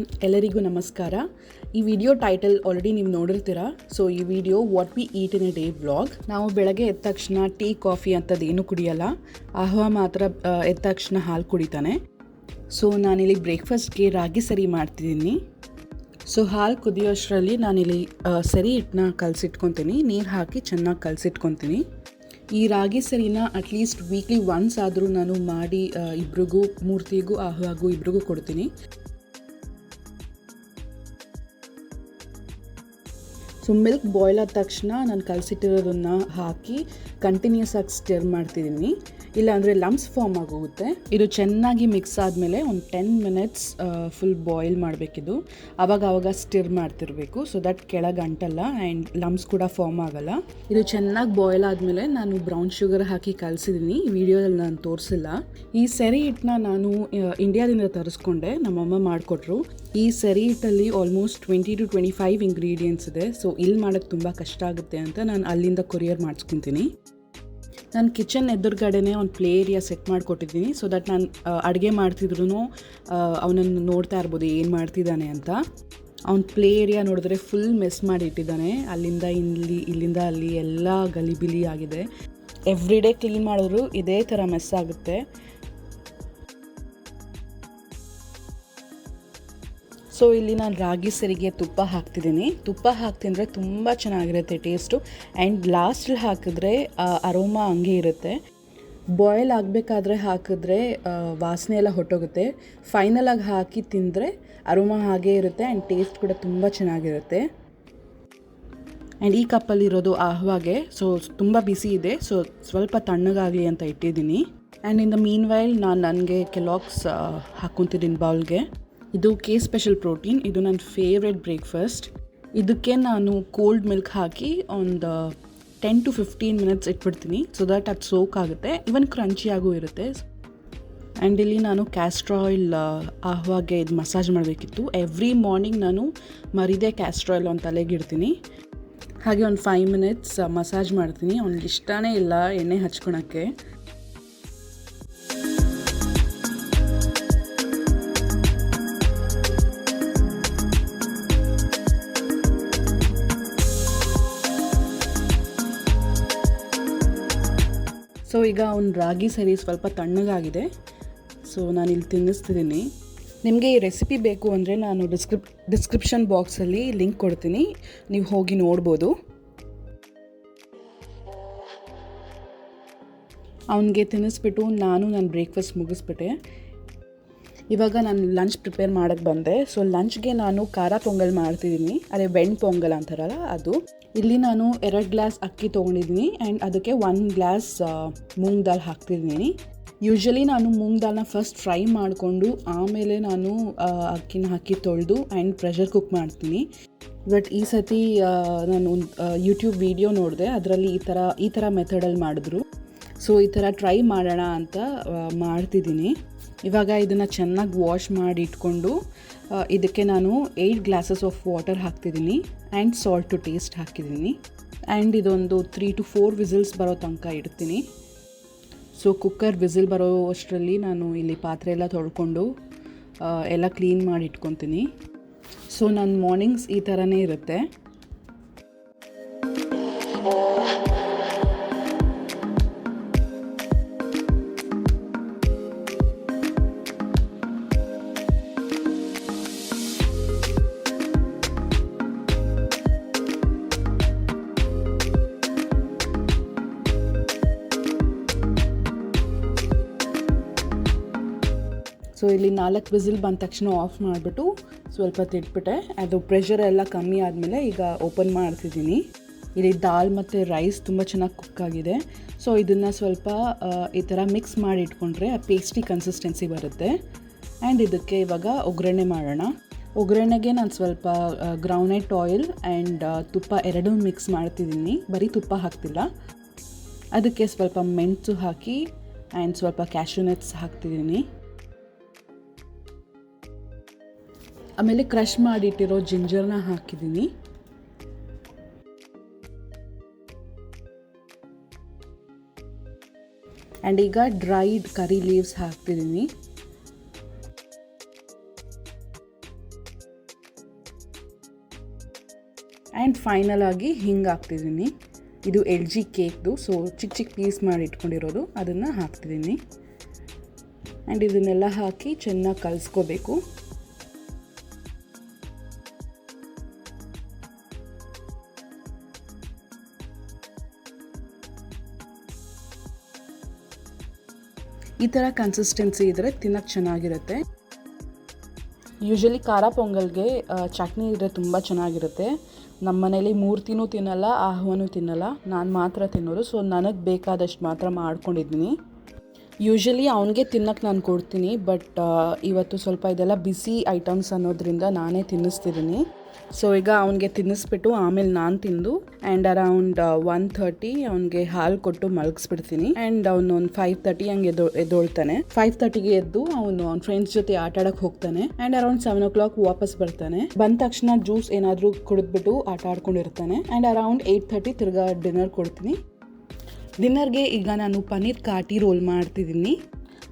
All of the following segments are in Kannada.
ಎವ್ರಿವನ್, ಎಲ್ಲರಿಗೂ ನಮಸ್ಕಾರ. ಈ ವಿಡಿಯೋ ಟೈಟಲ್ ಆಲ್ರೆಡಿ ನೀವು ನೋಡಿರ್ತೀರಾ. ಸೊ ಈ video what we eat in a day vlog. ನಾವು ಬೆಳಗ್ಗೆ ಎದ್ದ ತಕ್ಷಣ ಟೀ ಕಾಫಿ ಅಂಥದ್ದು ಏನೂ ಕುಡಿಯಲ್ಲ. ಆಹ್ವಾ ಮಾತ್ರ ಎದ್ದ ತಕ್ಷಣ ಹಾಲು ಕುಡಿತಾನೆ. ಸೊ ನಾನಿಲ್ಲಿ ಬ್ರೇಕ್ಫಾಸ್ಟ್ಗೆ ರಾಗಿ ಸರಿ ಮಾಡ್ತಿದ್ದೀನಿ. ಸೊ ಹಾಲು ಕುದಿಯೋಷ್ಟರಲ್ಲಿ ನಾನಿಲ್ಲಿ ಸರಿ ಹಿಟ್ಟನ್ನ ಕಲಸಿಟ್ಕೊತೀನಿ. ನೀರು ಹಾಕಿ ಚೆನ್ನಾಗಿ ಕಲಸಿಟ್ಕೊತೀನಿ. ಈ ರಾಗಿ ಸರಿನ ಅಟ್ಲೀಸ್ಟ್ ವೀಕ್ಲಿ ಒನ್ಸ್ ಆದರೂ ನಾನು ಮಾಡಿ ಇಬ್ರಿಗೂ, ಮೂರ್ತಿಗೂ ಆಹ್ವಾಗೂ ಇಬ್ರಿಗೂ ಕೊಡ್ತೀನಿ. ಸೊ ಮಿಲ್ಕ್ ಬಾಯ್ಲ್ ಆದ ತಕ್ಷಣ ನಾನು ಕಲಸಿಟ್ಟಿರೋದನ್ನು ಹಾಕಿ ಕಂಟಿನ್ಯೂಸ್ ಆಗಿ ಸ್ಟಿರ್ ಮಾಡ್ತಿದ್ದೀನಿ, ಇಲ್ಲಾಂದರೆ ಲಮ್ಸ್ ಫಾರ್ಮ್ ಆಗೋಗುತ್ತೆ. ಇದು ಚೆನ್ನಾಗಿ ಮಿಕ್ಸ್ ಆದಮೇಲೆ ಒಂದು 10 ಮಿನಿಟ್ಸ್ ಫುಲ್ ಬಾಯ್ಲ್ ಮಾಡಬೇಕಿದು. ಆವಾಗ ಸ್ಟಿರ್ ಮಾಡ್ತಿರಬೇಕು, ಸೊ ದಟ್ ಕೆಳಗೆ ಅಂಟಲ್ಲ ಆ್ಯಂಡ್ ಲಮ್ಸ್ ಕೂಡ ಫಾರ್ಮ್ ಆಗೋಲ್ಲ. ಇದು ಚೆನ್ನಾಗಿ ಬಾಯ್ಲ್ ಆದಮೇಲೆ ನಾನು ಬ್ರೌನ್ ಶುಗರ್ ಹಾಕಿ ಕಲಸಿದ್ದೀನಿ. ಈ ವಿಡಿಯೋದಲ್ಲಿ ನಾನು ತೋರಿಸಿಲ್ಲ. ಈ ಸರಿ ಹಿಟ್ಟನ್ನ ನಾನು ಇಂಡಿಯಾದಿಂದ ತರಿಸ್ಕೊಂಡೆ, ನಮ್ಮಮ್ಮ ಮಾಡಿಕೊಟ್ರು. ಈ ಸರಿ ಹಿಟ್ಟಲ್ಲಿ ಆಲ್ಮೋಸ್ಟ್ 20 to 25 ಇಂಗ್ರೀಡಿಯೆಂಟ್ಸ್ ಇದೆ. ಸೊ ಇಲ್ಲಿ ಮಾಡೋಕ್ಕೆ ತುಂಬ ಕಷ್ಟ ಆಗುತ್ತೆ ಅಂತ ನಾನು ಅಲ್ಲಿಂದ ಕೊರಿಯರ್ ಮಾಡಿಸ್ಕೊತೀನಿ. ನಾನು ಕಿಚನ್ ಎದುರುಗಡೆನೇ ಒಂದು ಪ್ಲೇ ಏರಿಯಾ ಸೆಟ್ ಮಾಡಿಕೊಟ್ಟಿದ್ದೀನಿ. ಸೊ ದಟ್ ನಾನು ಅಡುಗೆ ಮಾಡ್ತಿದ್ರು ಅವನನ್ನು ನೋಡ್ತಾ ಇರ್ಬೋದು ಏನು ಮಾಡ್ತಿದ್ದಾನೆ ಅಂತ. ಅವ್ನ ಪ್ಲೇ ಏರಿಯಾ ನೋಡಿದ್ರೆ ಫುಲ್ ಮೆಸ್ ಮಾಡಿ ಇಟ್ಟಿದ್ದಾನೆ. ಅಲ್ಲಿಂದ ಇಲ್ಲಿಂದ ಅಲ್ಲಿ ಎಲ್ಲ ಗಲಿಬಿಲಿ ಆಗಿದೆ. ಎವ್ರಿ ಡೇ ಕ್ಲೀನ್ ಮಾಡಿದ್ರು ಇದೇ ಥರ ಮೆಸ್ ಆಗುತ್ತೆ. ಸೊ ಇಲ್ಲಿ ನಾನು ರಾಗಿ ಸರಿಗೆ ತುಪ್ಪ ಹಾಕ್ತಿದ್ದೀನಿ. ತುಪ್ಪ ಹಾಕ್ತಿದ್ರೆ ತುಂಬ ಚೆನ್ನಾಗಿರುತ್ತೆ ಟೇಸ್ಟು. ಆ್ಯಂಡ್ ಲಾಸ್ಟಲ್ಲಿ ಹಾಕಿದ್ರೆ ಅರೋಮಾ ಹಂಗೆ ಇರುತ್ತೆ. ಬಾಯ್ಲ್ ಆಗಬೇಕಾದ್ರೆ ಹಾಕಿದ್ರೆ ವಾಸನೆ ಎಲ್ಲ ಹೊಟ್ಟೋಗುತ್ತೆ. ಫೈನಲಾಗಿ ಹಾಕಿ ತಿಂದರೆ ಅರೋಮಾ ಹಾಗೇ ಇರುತ್ತೆ ಆ್ಯಂಡ್ ಟೇಸ್ಟ್ ಕೂಡ ತುಂಬ ಚೆನ್ನಾಗಿರುತ್ತೆ. ಆ್ಯಂಡ್ ಈ ಕಪ್ಪಲ್ಲಿರೋದು ಆಹ್ವಾಗೆ. ಸೊ ತುಂಬ ಬಿಸಿ ಇದೆ, ಸೊ ಸ್ವಲ್ಪ ತಣ್ಣಗಾಗಲಿ ಅಂತ ಇಟ್ಟಿದ್ದೀನಿ. And in the mean while ನಾನು ನನಗೆ ಕೆಲಾಗ್ಸ್ ಹಾಕ್ಕೊತಿದ್ದೀನಿ ಬೌಲ್ಗೆ. ಇದು ಕೆ ಸ್ಪೆಷಲ್ ಪ್ರೋಟೀನ್. ಇದು ನನ್ನ ಫೇವ್ರೆಟ್ ಬ್ರೇಕ್ಫಾಸ್ಟ್. ಇದಕ್ಕೆ ನಾನು ಕೋಲ್ಡ್ ಮಿಲ್ಕ್ ಹಾಕಿ ಒಂದು 10 to 15 ಮಿನಿಟ್ಸ್ ಇಟ್ಬಿಡ್ತೀನಿ. ಸೊ ದಟ್ ಅದು ಸೋಕ್ ಆಗುತ್ತೆ, ಈವನ್ ಕ್ರಂಚಿಯಾಗೂ ಇರುತ್ತೆ. ಆ್ಯಂಡ್ ಇಲ್ಲಿ ನಾನು ಕ್ಯಾಸ್ಟ್ರ್ ಆಯಿಲ್ ಆಹ್ವಾಗೆ ಇದು ಮಸಾಜ್ ಮಾಡಬೇಕಿತ್ತು. ಎವ್ರಿ ಮಾರ್ನಿಂಗ್ ನಾನು ಮರಿದೆ ಕ್ಯಾಸ್ಟ್ರ್ ಆಯಿಲ್ ಒಂದು ತಲೆಗೆ ಇಡ್ತೀನಿ. ಹಾಗೆ ಒಂದು 5 ಮಿನಿಟ್ಸ್ ಮಸಾಜ್ ಮಾಡ್ತೀನಿ. ಅವ್ನಿಗೆ ಇಷ್ಟನೇ ಇಲ್ಲ ಎಣ್ಣೆ ಹಚ್ಕೊಳಕ್ಕೆ. ಸೊ ಈಗ ಅವ್ನ ರಾಗಿ ಸರಿ ಸ್ವಲ್ಪ ತಣ್ಣಗಾಗಿದೆ. ಸೊ ನಾನಿಲ್ಲಿ ತಿನ್ನಿಸ್ತಿದ್ದೀನಿ. ನಿಮಗೆ ಈ ರೆಸಿಪಿ ಬೇಕು ಅಂದರೆ ನಾನು ಡಿಸ್ಕ್ರಿಪ್ಷನ್ ಬಾಕ್ಸಲ್ಲಿ ಲಿಂಕ್ ಕೊಡ್ತೀನಿ, ನೀವು ಹೋಗಿ ನೋಡ್ಬೋದು. ಅವನಿಗೆ ತಿನ್ನಿಸ್ಬಿಟ್ಟು ನಾನು ನನ್ನ ಬ್ರೇಕ್ಫಾಸ್ಟ್ ಮುಗಿಸ್ಬಿಟ್ಟೆ. ಇವಾಗ ನಾನು ಲಂಚ್ ಪ್ರಿಪೇರ್ ಮಾಡೋಕ್ಕೆ ಬಂದೆ. ಸೊ ಲಂಚ್ಗೆ ನಾನು ಖಾರ ಪೊಂಗಲ್ ಮಾಡ್ತಿದ್ದೀನಿ, ಅದೇ ಬೆಣ್ಣೆ ಪೊಂಗಲ್ ಅಂತಾರಲ್ಲ ಅದು. ಇಲ್ಲಿ ನಾನು 2 ಗ್ಲಾಸ್ ಅಕ್ಕಿ ತೊಗೊಂಡಿದ್ದೀನಿ ಆ್ಯಂಡ್ ಅದಕ್ಕೆ 1 ಗ್ಲಾಸ್ ಮೂಂಗ್ ದಾಲ್ ಹಾಕ್ತಿದ್ದೀನಿ. ಯೂಶ್ವಲಿ ನಾನು ಮೂಂಗ್ ದಾಲ್ನ ಫಸ್ಟ್ ಫ್ರೈ ಮಾಡಿಕೊಂಡು ಆಮೇಲೆ ನಾನು ಅಕ್ಕಿನ ಹಾಕಿ ತೊಳೆದು ಆ್ಯಂಡ್ ಪ್ರೆಷರ್ ಕುಕ್ ಮಾಡ್ತೀನಿ. ಬಟ್ ಈ ಸತಿ ನಾನು ಯೂಟ್ಯೂಬ್ ವಿಡಿಯೋ ನೋಡಿದೆ, ಅದರಲ್ಲಿ ಈ ಥರ ಮೆಥಡಲ್ಲಿ ಮಾಡಿದ್ರು. ಸೊ ಈ ಥರ ಟ್ರೈ ಮಾಡೋಣ ಅಂತ ಮಾಡ್ತಿದ್ದೀನಿ. ಇವಾಗ ಇದನ್ನು ಚೆನ್ನಾಗಿ ವಾಶ್ ಮಾಡಿ ಇಟ್ಕೊಂಡು ಇದಕ್ಕೆ ನಾನು 8 ಗ್ಲಾಸಸ್ ಆಫ್ ವಾಟರ್ ಹಾಕ್ತಿದ್ದೀನಿ ಆ್ಯಂಡ್ ಸಾಲ್ಟ್ ಟು ಟೇಸ್ಟ್ ಹಾಕಿದ್ದೀನಿ. ಆ್ಯಂಡ್ ಇದೊಂದು 3 to 4 ವಿಸಿಲ್ಸ್ ಬರೋ ತನಕ ಇಡ್ತೀನಿ. ಸೊ ಕುಕ್ಕರ್ ವಿಸಿಲ್ ಬರೋ ಅಷ್ಟರಲ್ಲಿ ನಾನು ಇಲ್ಲಿ ಪಾತ್ರೆ ಎಲ್ಲ ತೊಳ್ಕೊಂಡು ಎಲ್ಲ ಕ್ಲೀನ್ ಮಾಡಿ ಇಟ್ಕೊತೀನಿ. ಸೊ ನನ್ನ ಮಾರ್ನಿಂಗ್ಸ್ ಈ ಥರನೇ ಇರುತ್ತೆ. ಸೊ ಇಲ್ಲಿ 4 ವಿಸಿಲ್ ಬಂದ ತಕ್ಷಣ ಆಫ್ ಮಾಡಿಬಿಟ್ಟು ಸ್ವಲ್ಪ ತಿಟ್ಬಿಟ್ಟೆ. ಅದು ಪ್ರೆಷರ್ ಎಲ್ಲ ಕಮ್ಮಿ ಆದಮೇಲೆ ಈಗ ಓಪನ್ ಮಾಡ್ತಿದ್ದೀನಿ. ಇಲ್ಲಿ ದಾಲ್ ಮತ್ತು ರೈಸ್ ತುಂಬ ಚೆನ್ನಾಗಿ ಕುಕ್ ಆಗಿದೆ. ಸೊ ಇದನ್ನು ಸ್ವಲ್ಪ ಈ ಥರ ಮಿಕ್ಸ್ ಮಾಡಿ ಇಟ್ಕೊಂಡ್ರೆ ಪೇಸ್ಟಿ ಕನ್ಸಿಸ್ಟೆನ್ಸಿ ಬರುತ್ತೆ. ಆ್ಯಂಡ್ ಇದಕ್ಕೆ ಇವಾಗ ಒಗ್ಗರಣೆ ಮಾಡೋಣ. ಒಗ್ಗರಣೆಗೆ ನಾನು ಸ್ವಲ್ಪ ಗ್ರೌಂಡ್ನಟ್ ಆಯಿಲ್ ಆ್ಯಂಡ್ ತುಪ್ಪ ಎರಡೂ ಮಿಕ್ಸ್ ಮಾಡ್ತಿದ್ದೀನಿ, ಬರೀ ತುಪ್ಪ ಹಾಕ್ತಿಲ್ಲ. ಅದಕ್ಕೆ ಸ್ವಲ್ಪ ಮೆಣಸು ಹಾಕಿ ಆ್ಯಂಡ್ ಸ್ವಲ್ಪ ಕ್ಯಾಶ್ಯೂ ನಟ್ಸ್ ಹಾಕ್ತಿದ್ದೀನಿ. ಆಮೇಲೆ ಕ್ರಷ್ ಮಾಡಿಟ್ಟಿರೋ ಜಿಂಜರ್ನ ಹಾಕಿದ್ದೀನಿ. ಆ್ಯಂಡ್ ಈಗ ಡ್ರೈಡ್ ಕರಿ ಲೀವ್ಸ್ ಹಾಕ್ತಿದ್ದೀನಿ. ಆ್ಯಂಡ್ ಫೈನಲ್ ಆಗಿ ಹಿಂಗೆ ಹಾಕ್ತಿದ್ದೀನಿ. ಇದು LG ಕೇಕ್ದು, ಸೊ ಚಿಕ್ಕ ಚಿಕ್ಕ ಪೀಸ್ ಮಾಡಿ ಇಟ್ಕೊಂಡಿರೋದು ಅದನ್ನು ಹಾಕ್ತಿದ್ದೀನಿ. ಆ್ಯಂಡ್ ಇದನ್ನೆಲ್ಲ ಹಾಕಿ ಚೆನ್ನಾಗಿ ಕಲಿಸ್ಕೋಬೇಕು. ಈ ಥರ ಕನ್ಸಿಸ್ಟೆನ್ಸಿ ಇದ್ದರೆ ತಿನ್ನೋಕ್ಕೆ ಚೆನ್ನಾಗಿರುತ್ತೆ. ಯೂಶ್ವಲಿ ಖಾರ ಪೊಂಗಲ್ಗೆ ಚಟ್ನಿ ಇದ್ದರೆ ತುಂಬ ಚೆನ್ನಾಗಿರುತ್ತೆ. ನಮ್ಮ ಮನೇಲಿ ಮೂರ್ತಿನೂ ತಿನ್ನಲ್ಲ, ಆಹ್ವಾನೂ ತಿನ್ನಲ್ಲ, ನಾನು ಮಾತ್ರ ತಿನ್ನೋದು. ಸೊ ನನಗೆ ಬೇಕಾದಷ್ಟು ಮಾತ್ರ ಮಾಡ್ಕೊಂಡಿದ್ದೀನಿ. ಯೂಶ್ವಲಿ ಅವನಿಗೆ ತಿನ್ನೋಕ್ಕೆ ನಾನು ಕೊಡ್ತೀನಿ, ಬಟ್ ಇವತ್ತು ಸ್ವಲ್ಪ ಇದೆಲ್ಲ ಬಿಸಿ ಐಟಮ್ಸ್ ಅನ್ನೋದ್ರಿಂದ ನಾನೇ ತಿನ್ನಿಸ್ತಿದ್ದೀನಿ. ಸೊ ಈಗ ಅವನಿಗೆ ತಿನ್ನಿಸ್ಬಿಟ್ಟು ಆಮೇಲೆ ನಾನು ತಿಂದು ಆ್ಯಂಡ್ ಅರೌಂಡ್ 1:30 ಅವನಿಗೆ ಹಾಲು ಕೊಟ್ಟು ಮಲಗಿಸ್ಬಿಡ್ತೀನಿ. ಆ್ಯಂಡ್ ಅವನು ಒಂದು 5:30 ಹಂಗೆ ಎದ್ದೊಳ್ತಾನೆ. 5:30ಗೆ ಎದ್ದು ಅವನು ಅವ್ನ ಫ್ರೆಂಡ್ಸ್ ಜೊತೆ ಆಟ ಆಡೋಕ್ಕೆ ಹೋಗ್ತಾನೆ. ಆ್ಯಂಡ್ ಅರೌಂಡ್ 7 o'clock ವಾಪಸ್ ಬರ್ತಾನೆ. ಬಂದ ತಕ್ಷಣ ಜ್ಯೂಸ್ ಏನಾದರೂ ಕುಡಿದ್ಬಿಟ್ಟು ಆಟ ಆಡ್ಕೊಂಡಿರ್ತಾನೆ. ಆ್ಯಂಡ್ ಅರೌಂಡ್ 8:30 ತಿರ್ಗಾ ಡಿನ್ನರ್ ಕೊಡ್ತೀನಿ. ಡಿನ್ನರ್ಗೆ ಈಗ ನಾನು ಪನ್ನೀರ್ ಕಾಟಿ ರೋಲ್ ಮಾಡ್ತಿದ್ದೀನಿ.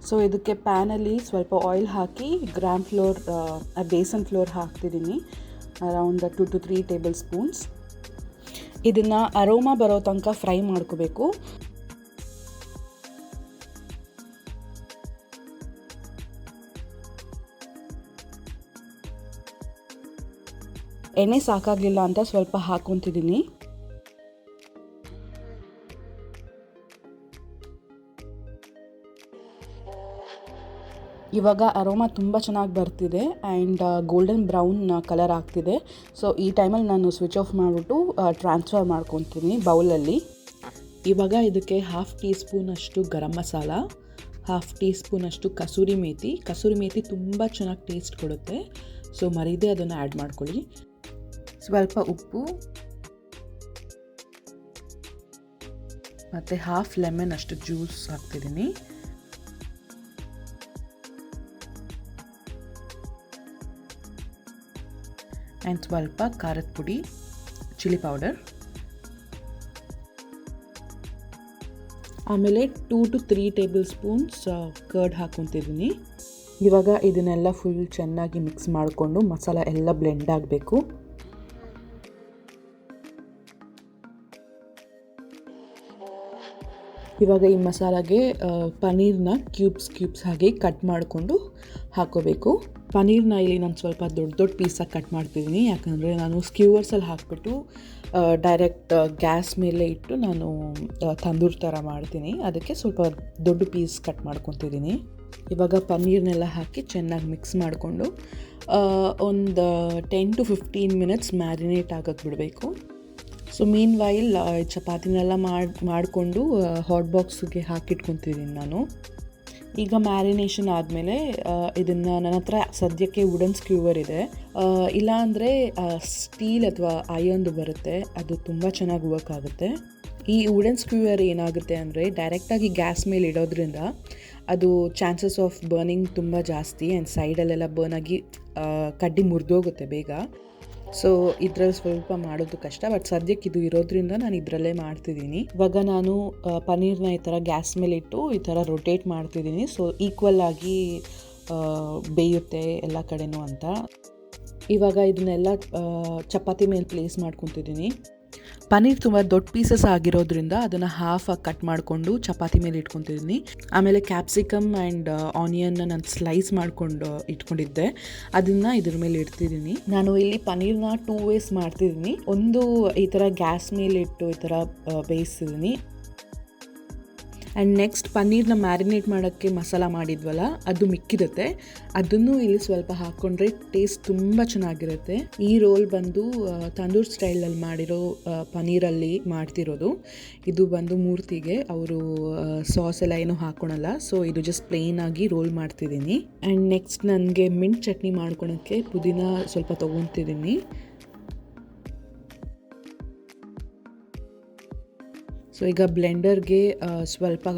ಸೊ ಇದಕ್ಕೆ ಪ್ಯಾನಲ್ಲಿ ಸ್ವಲ್ಪ ಆಯಿಲ್ ಹಾಕಿ ಗ್ರಾಮ್ ಫ್ಲೋರ್ ಬೇಸನ್ ಫ್ಲೋರ್ ಹಾಕ್ತಿದ್ದೀನಿ, ಅರೌಂಡ್ 2 to 3 tablespoons. ಇದನ್ನು ಅರೋಮಾ ಬರೋ ತನಕ ಫ್ರೈ ಮಾಡ್ಕೋಬೇಕು. ಎಣ್ಣೆ ಸಾಕಾಗಲಿಲ್ಲ ಅಂತ ಸ್ವಲ್ಪ ಹಾಕ್ಕೊತಿದ್ದೀನಿ. ಇವಾಗ ಅರೋಮಾ ತುಂಬ ಚೆನ್ನಾಗಿ ಬರ್ತಿದೆ ಆ್ಯಂಡ್ ಗೋಲ್ಡನ್ ಬ್ರೌನ್ ಕಲರ್ ಆಗ್ತಿದೆ. ಸೊ ಈ ಟೈಮಲ್ಲಿ ನಾನು ಸ್ವಿಚ್ ಆಫ್ ಮಾಡಿಬಿಟ್ಟು ಟ್ರಾನ್ಸ್ಫರ್ ಮಾಡ್ಕೊತೀನಿ ಬೌಲಲ್ಲಿ. ಇವಾಗ ಇದಕ್ಕೆ 1/2 teaspoon ಅಷ್ಟು ಗರಂ ಮಸಾಲ, 1/2 teaspoon ಅಷ್ಟು ಕಸೂರಿ ಮೇಥಿ ತುಂಬ ಚೆನ್ನಾಗಿ ಟೇಸ್ಟ್ ಕೊಡುತ್ತೆ. ಸೊ ಮರೀದೆ ಅದನ್ನು ಆ್ಯಡ್ ಮಾಡ್ಕೊಳ್ಳಿ. ಸ್ವಲ್ಪ ಉಪ್ಪು ಮತ್ತು 1/2 ಲೆಮನ್ ಅಷ್ಟು ಜ್ಯೂಸ್ ಹಾಕ್ತಿದ್ದೀನಿ. ಆ್ಯಂಡ್ ಸ್ವಲ್ಪ ಖಾರದ ಪುಡಿ, ಚಿಲ್ಲಿ ಪೌಡರ್, ಆಮೇಲೆ 2 to 3 tablespoons ಕರ್ಡ್ ಹಾಕ್ಕೊತಿದ್ದೀನಿ. ಇವಾಗ ಇದನ್ನೆಲ್ಲ ಫುಲ್ ಚೆನ್ನಾಗಿ ಮಿಕ್ಸ್ ಮಾಡಿಕೊಂಡು ಮಸಾಲ ಎಲ್ಲ ಬ್ಲೆಂಡ್ ಆಗಬೇಕು. ಇವಾಗ ಈ ಮಸಾಲಾಗೆ ಪನ್ನೀರ್ನ ಕ್ಯೂಬ್ಸ್ ಹಾಗೆ ಕಟ್ ಮಾಡಿಕೊಂಡು ಹಾಕೋಬೇಕು. ಪನ್ನೀರ್ನ ಇಲ್ಲಿ ನಾನು ಸ್ವಲ್ಪ ದೊಡ್ಡ ಪೀಸಾಗಿ ಕಟ್ ಮಾಡ್ತಿದ್ದೀನಿ, ಯಾಕಂದರೆ ನಾನು ಸ್ಕ್ಯೂವರ್ಸಲ್ಲಿ ಹಾಕಿಬಿಟ್ಟು ಡೈರೆಕ್ಟ್ ಗ್ಯಾಸ್ ಮೇಲೆ ಇಟ್ಟು ನಾನು ತಂದೂರ್ ಥರ ಮಾಡ್ತೀನಿ. ಅದಕ್ಕೆ ಸ್ವಲ್ಪ ದೊಡ್ಡ ಪೀಸ್ ಕಟ್ ಮಾಡ್ಕೊತಿದ್ದೀನಿ. ಇವಾಗ ಪನ್ನೀರ್ನೆಲ್ಲ ಹಾಕಿ ಚೆನ್ನಾಗಿ ಮಿಕ್ಸ್ ಮಾಡಿಕೊಂಡು ಒಂದು 10 to 15 minutes ಮ್ಯಾರಿನೇಟ್ ಆಗೋಕ್ಕೆ ಬಿಡಬೇಕು. ಸೊ ಮೀನ್ ವೈಲ್ ಚಪಾತಿನೆಲ್ಲ ಮಾಡಿಕೊಂಡು ಹಾಟ್ ಬಾಕ್ಸ್ಗೆ ಹಾಕಿಟ್ಕೊತಿದ್ದೀನಿ ನಾನು. ಈಗ ಮ್ಯಾರಿನೇಷನ್ ಆದಮೇಲೆ ಇದನ್ನು ನನ್ನ ಹತ್ರ ಸದ್ಯಕ್ಕೆ ವುಡನ್ ಸ್ಕ್ಯೂವರ್ ಇದೆ, ಇಲ್ಲ ಅಂದರೆ ಸ್ಟೀಲ್ ಅಥವಾ ಐರನ್ದು ಬರುತ್ತೆ, ಅದು ತುಂಬ ಚೆನ್ನಾಗಿ ವರ್ಕ್ ಆಗುತ್ತೆ. ಈ ವುಡನ್ ಸ್ಕ್ಯೂವರ್ ಏನಾಗುತ್ತೆ ಅಂದರೆ ಡೈರೆಕ್ಟಾಗಿ ಗ್ಯಾಸ್ ಮೇಲೆ ಇಡೋದ್ರಿಂದ ಅದು ಚಾನ್ಸಸ್ ಆಫ್ ಬರ್ನಿಂಗ್ ತುಂಬ ಜಾಸ್ತಿ ಆ್ಯಂಡ್ ಸೈಡಲ್ಲೆಲ್ಲ ಬರ್ನ್ ಆಗಿ ಕಡ್ಡಿ ಮುರಿದೋಗುತ್ತೆ ಬೇಗ. ಸೊ ಇದ್ರಲ್ಲಿ ಸ್ವಲ್ಪ ಮಾಡೋದು ಕಷ್ಟ, ಬಟ್ ಸದ್ಯಕ್ಕೆ ಇದು ಇರೋದ್ರಿಂದ ನಾನು ಇದರಲ್ಲೇ ಮಾಡ್ತಿದ್ದೀನಿ. ಇವಾಗ ನಾನು ಪನ್ನೀರ್ನ ಈ ಥರ ಗ್ಯಾಸ್ ಮೇಲೆ ಇಟ್ಟು ಈ ಥರ ರೊಟೇಟ್ ಮಾಡ್ತಿದ್ದೀನಿ, ಸೊ ಈಕ್ವಲ್ ಆಗಿ ಬೇಯುತ್ತೆ ಎಲ್ಲ ಕಡೆನೂ ಅಂತ. ಇವಾಗ ಇದನ್ನೆಲ್ಲ ಚಪಾತಿ ಮೇಲೆ ಪ್ಲೇಸ್ ಮಾಡ್ಕೊತಿದ್ದೀನಿ. ಪನ್ನೀರ್ ತುಂಬ ದೊಡ್ಡ ಪೀಸಸ್ ಆಗಿರೋದ್ರಿಂದ ಅದನ್ನು ಹಾಫಾಗಿ ಕಟ್ ಮಾಡಿಕೊಂಡು ಚಪಾತಿ ಮೇಲೆ ಇಟ್ಕೊತಿದ್ದೀನಿ. ಆಮೇಲೆ ಕ್ಯಾಪ್ಸಿಕಮ್ ಆ್ಯಂಡ್ ಆನಿಯನ್ನ ನಾನು ಸ್ಲೈಸ್ ಮಾಡ್ಕೊಂಡು ಇಟ್ಕೊಂಡಿದ್ದೆ, ಅದನ್ನು ಇದ್ರ ಮೇಲೆ ಇಡ್ತಿದ್ದೀನಿ. ನಾನು ಇಲ್ಲಿ ಪನ್ನೀರ್ನ 2 ways ಮಾಡ್ತಿದ್ದೀನಿ. ಒಂದು ಈ ಥರ ಗ್ಯಾಸ್ ಮೇಲೆ ಇಟ್ಟು ಈ ಥರ ಬೇಯಿಸ್ತಿದ್ದೀನಿ. ಆ್ಯಂಡ್ ನೆಕ್ಸ್ಟ್ ಪನ್ನೀರ್ನ ಮ್ಯಾರಿನೇಟ್ ಮಾಡೋಕ್ಕೆ ಮಸಾಲ ಮಾಡಿದ್ವಲ್ಲ ಅದು ಮಿಕ್ಕಿರುತ್ತೆ, ಅದನ್ನು ಇಲ್ಲಿ ಸ್ವಲ್ಪ ಹಾಕ್ಕೊಂಡ್ರೆ ಟೇಸ್ಟ್ ತುಂಬ ಚೆನ್ನಾಗಿರುತ್ತೆ. ಈ ರೋಲ್ ಬಂದು ತಂದೂರ್ ಸ್ಟೈಲಲ್ಲಿ ಮಾಡಿರೋ ಪನ್ನೀರಲ್ಲಿ ಮಾಡ್ತಿರೋದು. ಇದು ಬಂದು ಮೂರ್ತಿಗೆ ಅವರು ಸಾಸ್ ಎಲ್ಲ ಏನೂ ಹಾಕ್ಕೊಳಲ್ಲ, ಸೊ ಇದು ಜಸ್ಟ್ ಪ್ಲೇನ್ ಆಗಿ ರೋಲ್ ಮಾಡ್ತಿದ್ದೀನಿ. ಆ್ಯಂಡ್ ನೆಕ್ಸ್ಟ್ ನನಗೆ ಮಿಂಟ್ ಚಟ್ನಿ ಮಾಡ್ಕೊಳಕ್ಕೆ ಪುದೀನ ಸ್ವಲ್ಪ ತೊಗೊತಿದ್ದೀನಿ. ಸೊ ಈಗ ಬ್ಲೆಂಡರ್ಗೆ ಸ್ವಲ್ಪ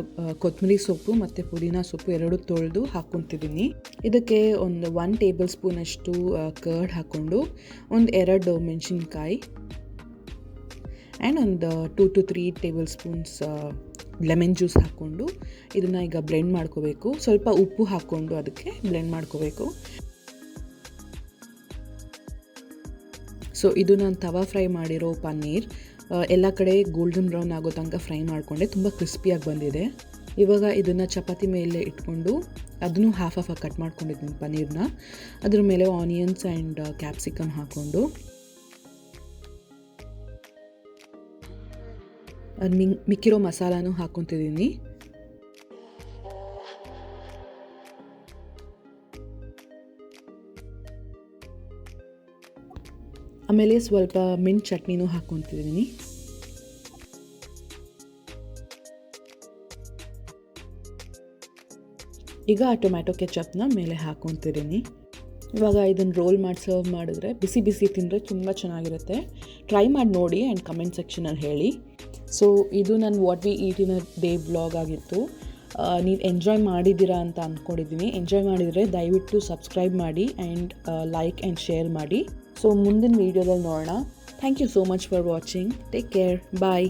ಕೊತ್ತಂಬರಿ ಸೊಪ್ಪು ಮತ್ತು ಪುದೀನ ಸೊಪ್ಪು ಎರಡೂ ತೊಳೆದು ಹಾಕ್ಕೊತಿದ್ದೀನಿ. ಇದಕ್ಕೆ ಒಂದು 1 tablespoon ಅಷ್ಟು ಕರ್ಡ್ ಹಾಕ್ಕೊಂಡು ಒಂದು 2 ಮೆಣಸಿನ್ಕಾಯಿ ಆ್ಯಂಡ್ ಒಂದು 2 to 3 tablespoons ಲೆಮನ್ ಜ್ಯೂಸ್ ಹಾಕ್ಕೊಂಡು ಇದನ್ನು ಈಗ ಬ್ಲೆಂಡ್ ಮಾಡ್ಕೋಬೇಕು. ಸ್ವಲ್ಪ ಉಪ್ಪು ಹಾಕ್ಕೊಂಡು ಅದಕ್ಕೆ ಬ್ಲೆಂಡ್ ಮಾಡ್ಕೋಬೇಕು. ಸೊ ಇದು ನಾನು ತವಾ ಫ್ರೈ ಮಾಡಿರೋ ಪನ್ನೀರ್. ಎಲ್ಲ ಕಡೆ ಗೋಲ್ಡನ್ ಬ್ರೌನ್ ಆಗೋ ತನಕ ಫ್ರೈ ಮಾಡಿಕೊಂಡೆ, ತುಂಬ ಕ್ರಿಸ್ಪಿಯಾಗಿ ಬಂದಿದೆ. ಇವಾಗ ಇದನ್ನು ಚಪಾತಿ ಮೇಲೆ ಇಟ್ಕೊಂಡು ಅದನ್ನು ಹಾಫ್ ಕಟ್ ಮಾಡ್ಕೊಂಡಿದ್ದೀನಿ ಪನ್ನೀರ್ನ. ಅದ್ರ ಮೇಲೆ ಆನಿಯನ್ಸ್ ಆ್ಯಂಡ್ ಕ್ಯಾಪ್ಸಿಕಮ್ ಹಾಕ್ಕೊಂಡು ಅದು ಮಿಕ್ಕಿರೋ ಮಸಾಲಾನು ಹಾಕ್ಕೊತಿದ್ದೀನಿ. ಆಮೇಲೆ ಸ್ವಲ್ಪ ಮಿಂಟ್ ಚಟ್ನಿನೂ ಹಾಕ್ಕೊತಿದ್ದೀನಿ. ಈಗ ಟೊಮ್ಯಾಟೊ ಕೆಚಪ್ನ ಮೇಲೆ ಹಾಕ್ಕೊತಿದ್ದೀನಿ. ಇವಾಗ ಇದನ್ನು ರೋಲ್ ಮಾಡಿ ಸರ್ವ್ ಮಾಡಿದ್ರೆ ಬಿಸಿ ಬಿಸಿ ತಿಂದರೆ ತುಂಬ ಚೆನ್ನಾಗಿರುತ್ತೆ. ಟ್ರೈ ಮಾಡಿ ನೋಡಿ ಆ್ಯಂಡ್ ಕಮೆಂಟ್ ಸೆಕ್ಷನಲ್ಲಿ ಹೇಳಿ. ಸೊ ಇದು ನನ್ನ what we eat in a day vlog ಆಗಿತ್ತು. ನೀವು ಎಂಜಾಯ್ ಮಾಡಿದ್ದೀರಾ ಅಂತ ಅಂದ್ಕೊಂಡಿದ್ದೀನಿ. ಎಂಜಾಯ್ ಮಾಡಿದರೆ ದಯವಿಟ್ಟು ಸಬ್ಸ್ಕ್ರೈಬ್ ಮಾಡಿ ಆ್ಯಂಡ್ ಲೈಕ್ ಆ್ಯಂಡ್ ಶೇರ್ ಮಾಡಿ. ಸೊ ಮುಂದಿನ ವೀಡಿಯೋದಲ್ಲಿ ನೋಡೋಣ. Thank you so much for watching. Take care. Bye.